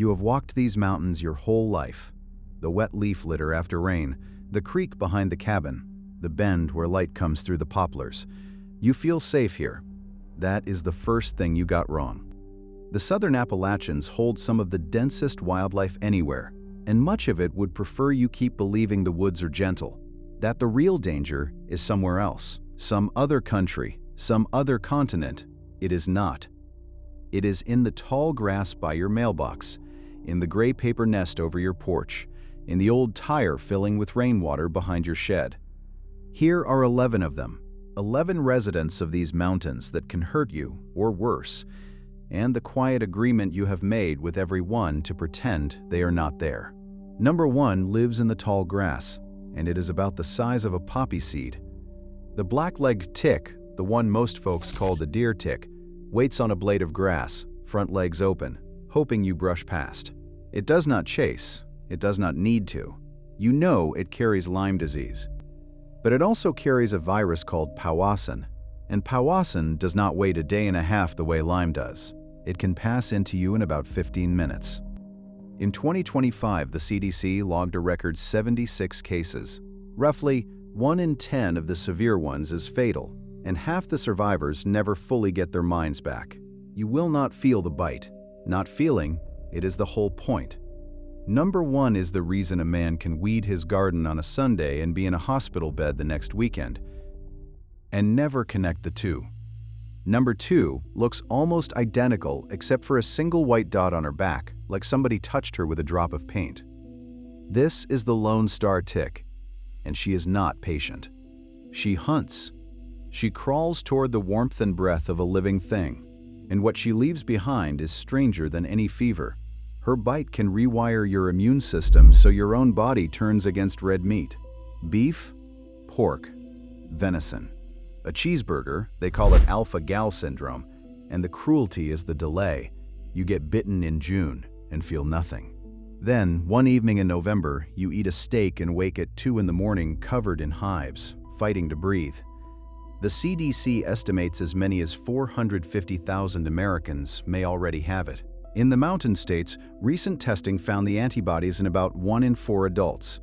You have walked these mountains your whole life. The wet leaf litter after rain, the creek behind the cabin, the bend where light comes through the poplars. You feel safe here. That is the first thing you got wrong. The southern Appalachians hold some of the densest wildlife anywhere, and much of it would prefer you keep believing the woods are gentle, that the real danger is somewhere else, some other country, some other continent. It is not. It is in the tall grass by your mailbox, in the gray paper nest over your porch, in the old tire filling with rainwater behind your shed. Here are 11 of them, 11 residents of these mountains that can hurt you, or worse, and the quiet agreement you have made with every one to pretend they are not there. Number 1 lives in the tall grass, and it is about the size of a poppy seed. The black-legged tick, the one most folks call the deer tick, waits on a blade of grass, front legs open, hoping you brush past. It does not chase. It does not need to. You know it carries Lyme disease. But it also carries a virus called powassan, and powassan does not wait a day and a half the way Lyme does. It can pass into you in about 15 minutes. In 2025, the CDC logged a record 76 cases. Roughly 1 in 10 of the severe ones is fatal, and half the survivors never fully get their minds back. You will not feel the bite. Not feeling, it is the whole point. Number 1 is the reason a man can weed his garden on a Sunday and be in a hospital bed the next weekend, and never connect the two. Number 2 looks almost identical except for a single white dot on her back, like somebody touched her with a drop of paint. This is the Lone Star tick, and she is not patient. She hunts. She crawls toward the warmth and breath of a living thing, and what she leaves behind is stranger than any fever. Her bite can rewire your immune system so your own body turns against red meat. Beef, pork, venison. A cheeseburger, they call it alpha-gal syndrome, and the cruelty is the delay. You get bitten in June and feel nothing. Then, one evening in November, you eat a steak and wake at 2 in the morning covered in hives, fighting to breathe. The CDC estimates as many as 450,000 Americans may already have it. In the mountain states, recent testing found the antibodies in about 1 in 4 adults.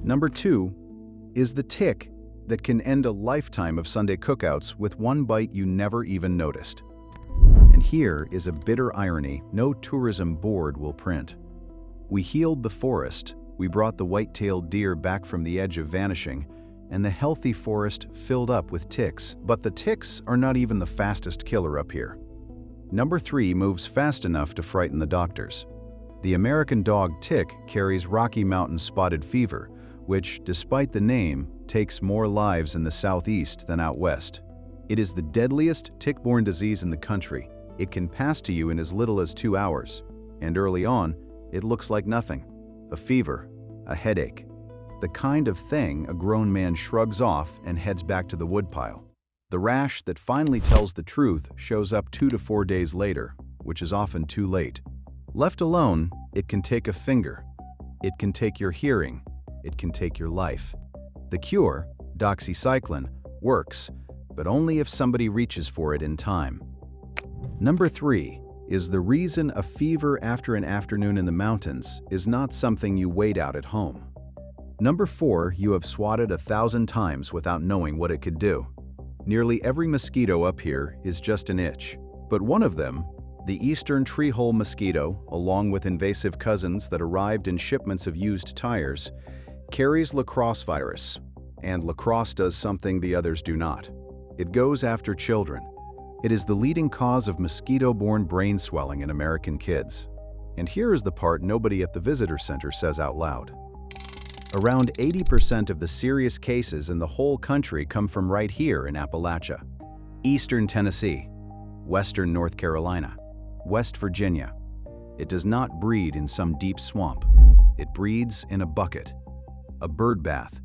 Number 2 is the tick that can end a lifetime of Sunday cookouts with one bite you never even noticed. And here is a bitter irony no tourism board will print. We healed the forest, we brought the white-tailed deer back from the edge of vanishing, and the healthy forest filled up with ticks. But the ticks are not even the fastest killer up here. Number 3 moves fast enough to frighten the doctors. The American dog tick carries Rocky Mountain spotted fever, which, despite the name, takes more lives in the southeast than out west. It is the deadliest tick-borne disease in the country. It can pass to you in as little as 2 hours, and early on, it looks like nothing. A fever, a headache, the kind of thing a grown man shrugs off and heads back to the woodpile. The rash that finally tells the truth shows up 2 to 4 days later, which is often too late. Left alone, it can take a finger. It can take your hearing. It can take your life. The cure, doxycycline, works, but only if somebody reaches for it in time. Number 3 is the reason a fever after an afternoon in the mountains is not something you wait out at home. Number 4 you have swatted 1,000 times without knowing what it could do. Nearly every mosquito up here is just an itch, but one of them, the eastern treehole mosquito, along with invasive cousins that arrived in shipments of used tires, carries lacrosse virus, and lacrosse does something the others do not. It goes after children. It is the leading cause of mosquito-borne brain swelling in American kids. And here is the part nobody at the visitor center says out loud. Around 80% of the serious cases in the whole country come from right here in Appalachia. Eastern Tennessee, Western North Carolina, West Virginia. It does not breed in some deep swamp. It breeds in a bucket, a bird bath,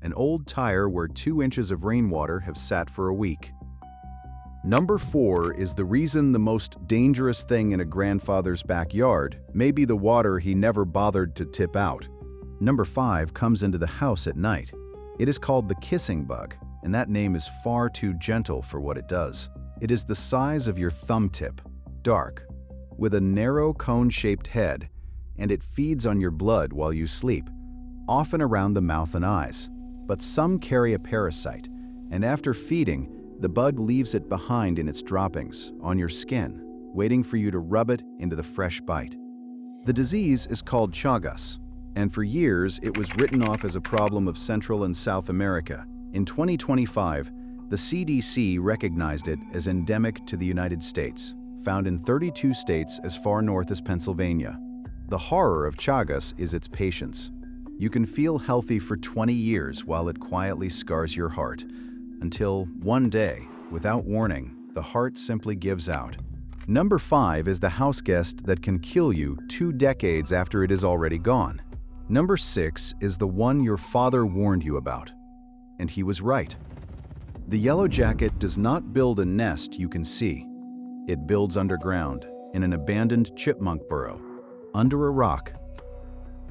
an old tire where 2 inches of rainwater have sat for a week. Number 4 is the reason the most dangerous thing in a grandfather's backyard may be the water he never bothered to tip out. Number 5 comes into the house at night. It is called the kissing bug, and that name is far too gentle for what it does. It is the size of your thumb tip, dark, with a narrow cone-shaped head, and it feeds on your blood while you sleep, often around the mouth and eyes. But some carry a parasite, and after feeding, the bug leaves it behind in its droppings, on your skin, waiting for you to rub it into the fresh bite. The disease is called Chagas, and for years it was written off as a problem of Central and South America. In 2025, the CDC recognized it as endemic to the United States, found in 32 states as far north as Pennsylvania. The horror of Chagas is its patience. You can feel healthy for 20 years while it quietly scars your heart, until one day, without warning, the heart simply gives out. Number 5 is the house guest that can kill you 2 decades after it is already gone. Number 6 is the one your father warned you about. And he was right. The yellow jacket does not build a nest you can see. It builds underground, in an abandoned chipmunk burrow, under a rock,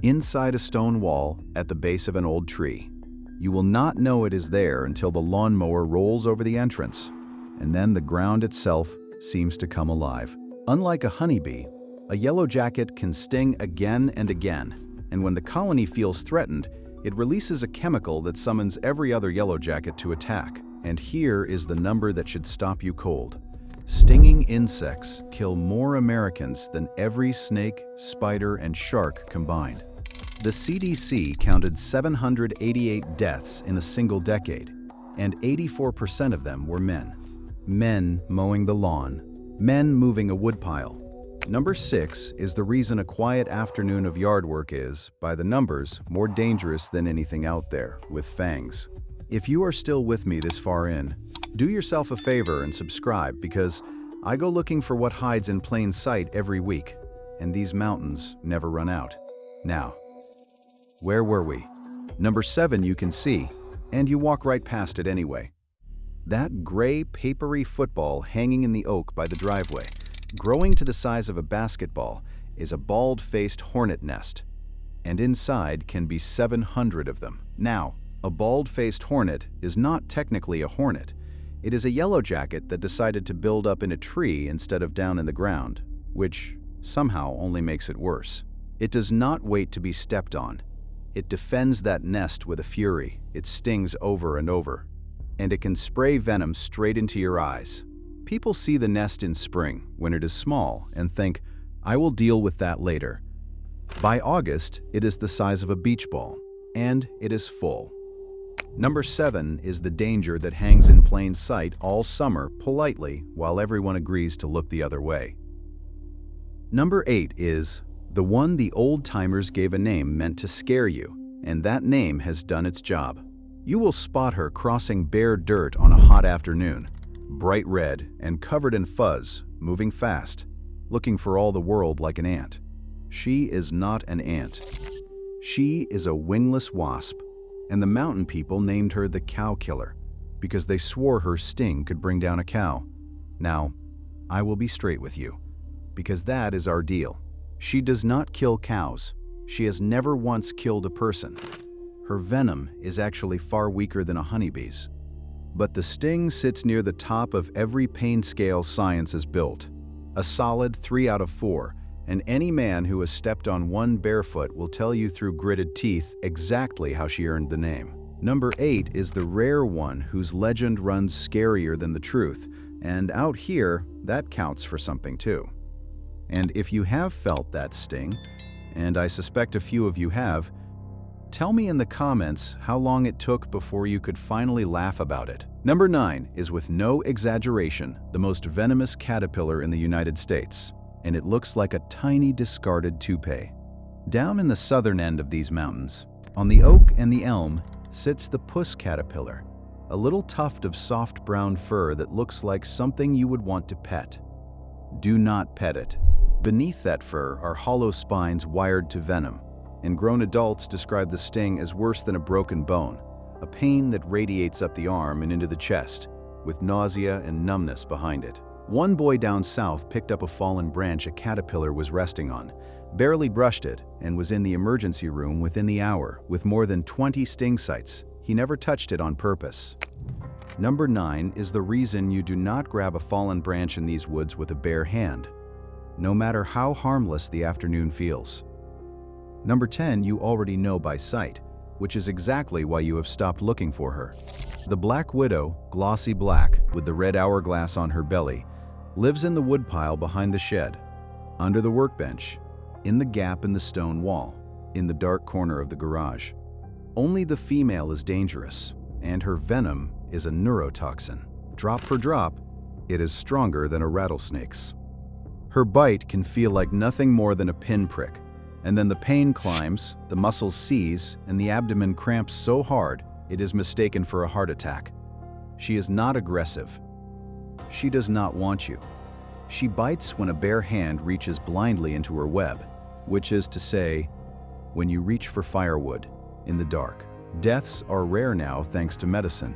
inside a stone wall at the base of an old tree. You will not know it is there until the lawnmower rolls over the entrance, and then the ground itself seems to come alive. Unlike a honeybee, a yellow jacket can sting again and again, and when the colony feels threatened, it releases a chemical that summons every other yellow jacket to attack. And here is the number that should stop you cold. Stinging insects kill more Americans than every snake, spider, and shark combined. The CDC counted 788 deaths in a single decade, and 84% of them were men. Men mowing the lawn, men moving a woodpile. Number 6 is the reason a quiet afternoon of yard work is, by the numbers, more dangerous than anything out there with fangs. If you are still with me this far in, do yourself a favor and subscribe, because I go looking for what hides in plain sight every week, and these mountains never run out. Now, where were we? Number 7 you can see, and you walk right past it anyway. That gray, papery football hanging in the oak by the driveway, growing to the size of a basketball, is a bald-faced hornet nest, and inside can be 700 of them. Now, a bald-faced hornet is not technically a hornet. It is a yellow jacket that decided to build up in a tree instead of down in the ground, which somehow only makes it worse. It does not wait to be stepped on. It defends that nest with a fury. It stings over and over, and it can spray venom straight into your eyes. People see the nest in spring, when it is small, and think, I will deal with that later. By August, it is the size of a beach ball, and it is full. Number 7 is the danger that hangs in plain sight all summer politely while everyone agrees to look the other way. Number 8 is the one the old-timers gave a name meant to scare you, and that name has done its job. You will spot her crossing bare dirt on a hot afternoon, bright red and covered in fuzz, moving fast, looking for all the world like an ant. She is not an ant. She is a wingless wasp, and the mountain people named her the cow killer because they swore her sting could bring down a cow. Now, I will be straight with you, because that is our deal. She does not kill cows. She has never once killed a person. Her venom is actually far weaker than a honeybee's. But the sting sits near the top of every pain scale science has built. A solid 3 out of 4, and any man who has stepped on one barefoot will tell you through gritted teeth exactly how she earned the name. Number 8 is the rare one whose legend runs scarier than the truth, and out here, that counts for something too. And if you have felt that sting, and I suspect a few of you have, tell me in the comments how long it took before you could finally laugh about it. Number 9 is, with no exaggeration, the most venomous caterpillar in the United States, and it looks like a tiny discarded toupee. Down in the southern end of these mountains, on the oak and the elm, sits the puss caterpillar, a little tuft of soft brown fur that looks like something you would want to pet. Do not pet it. Beneath that fur are hollow spines wired to venom, and grown adults describe the sting as worse than a broken bone, a pain that radiates up the arm and into the chest, with nausea and numbness behind it. One boy down south picked up a fallen branch a caterpillar was resting on, barely brushed it, and was in the emergency room within the hour with more than 20 sting sites. He never touched it on purpose. Number 9 is the reason you do not grab a fallen branch in these woods with a bare hand. no matter how harmless the afternoon feels. Number 10, you already know by sight, which is exactly why you have stopped looking for her. The black widow, glossy black with the red hourglass on her belly, lives in the woodpile behind the shed, under the workbench, in the gap in the stone wall, in the dark corner of the garage. Only the female is dangerous, and her venom is a neurotoxin. Drop for drop, it is stronger than a rattlesnake's. Her bite can feel like nothing more than a pinprick, and then the pain climbs, the muscles seize, and the abdomen cramps so hard it is mistaken for a heart attack. She is not aggressive. She does not want you. She bites when a bare hand reaches blindly into her web, which is to say, when you reach for firewood in the dark. Deaths are rare now thanks to medicine,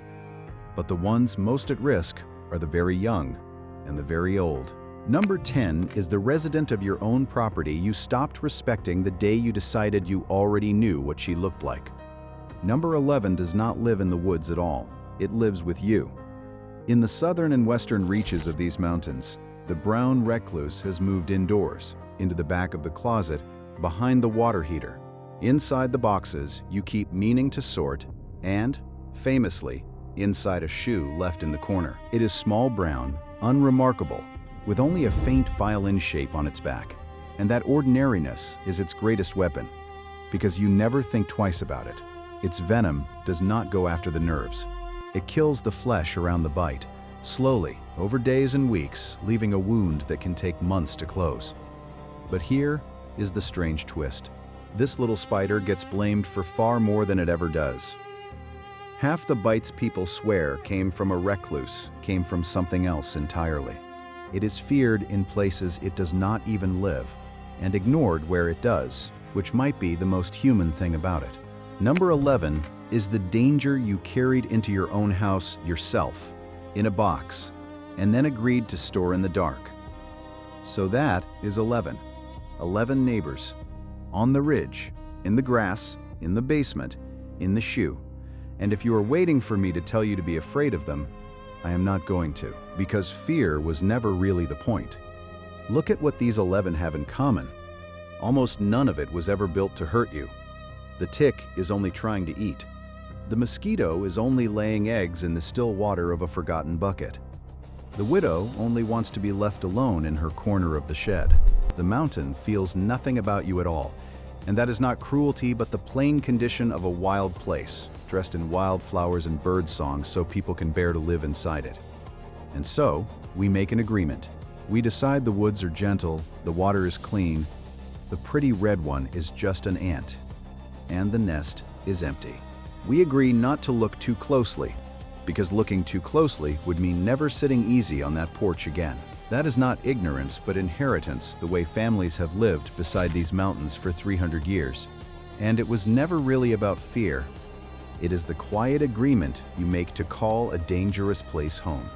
but the ones most at risk are the very young and the very old. Number 10 is the resident of your own property you stopped respecting the day you decided you already knew what she looked like. Number 11 does not live in the woods at all. It lives with you. In the southern and western reaches of these mountains, the brown recluse has moved indoors, into the back of the closet, behind the water heater. Inside the boxes you keep meaning to sort, and, famously, inside a shoe left in the corner. It is small brown, unremarkable, with only a faint violin shape on its back. And that ordinariness is its greatest weapon, because you never think twice about it. Its venom does not go after the nerves. It kills the flesh around the bite, slowly, over days and weeks, leaving a wound that can take months to close. But here is the strange twist. This little spider gets blamed for far more than it ever does. Half the bites people swear came from a recluse, came from something else entirely. It is feared in places it does not even live, and ignored where it does, which might be the most human thing about it. Number 11 is the danger you carried into your own house yourself, in a box, and then agreed to store in the dark. So that is 11. 11 neighbors. On the ridge, in the grass, in the basement, in the shoe. And if you are waiting for me to tell you to be afraid of them, I am not going to, because fear was never really the point. Look at what these 11 have in common. Almost none of it was ever built to hurt you. The tick is only trying to eat. The mosquito is only laying eggs in the still water of a forgotten bucket. The widow only wants to be left alone in her corner of the shed. The mountain feels nothing about you at all, and that is not cruelty but the plain condition of a wild place, dressed in wildflowers and bird songs so people can bear to live inside it. And so, we make an agreement. We decide the woods are gentle, the water is clean, the pretty red one is just an ant, and the nest is empty. We agree not to look too closely, because looking too closely would mean never sitting easy on that porch again. That is not ignorance, but inheritance, the way families have lived beside these mountains for 300 years. And it was never really about fear. It is the quiet agreement you make to call a dangerous place home.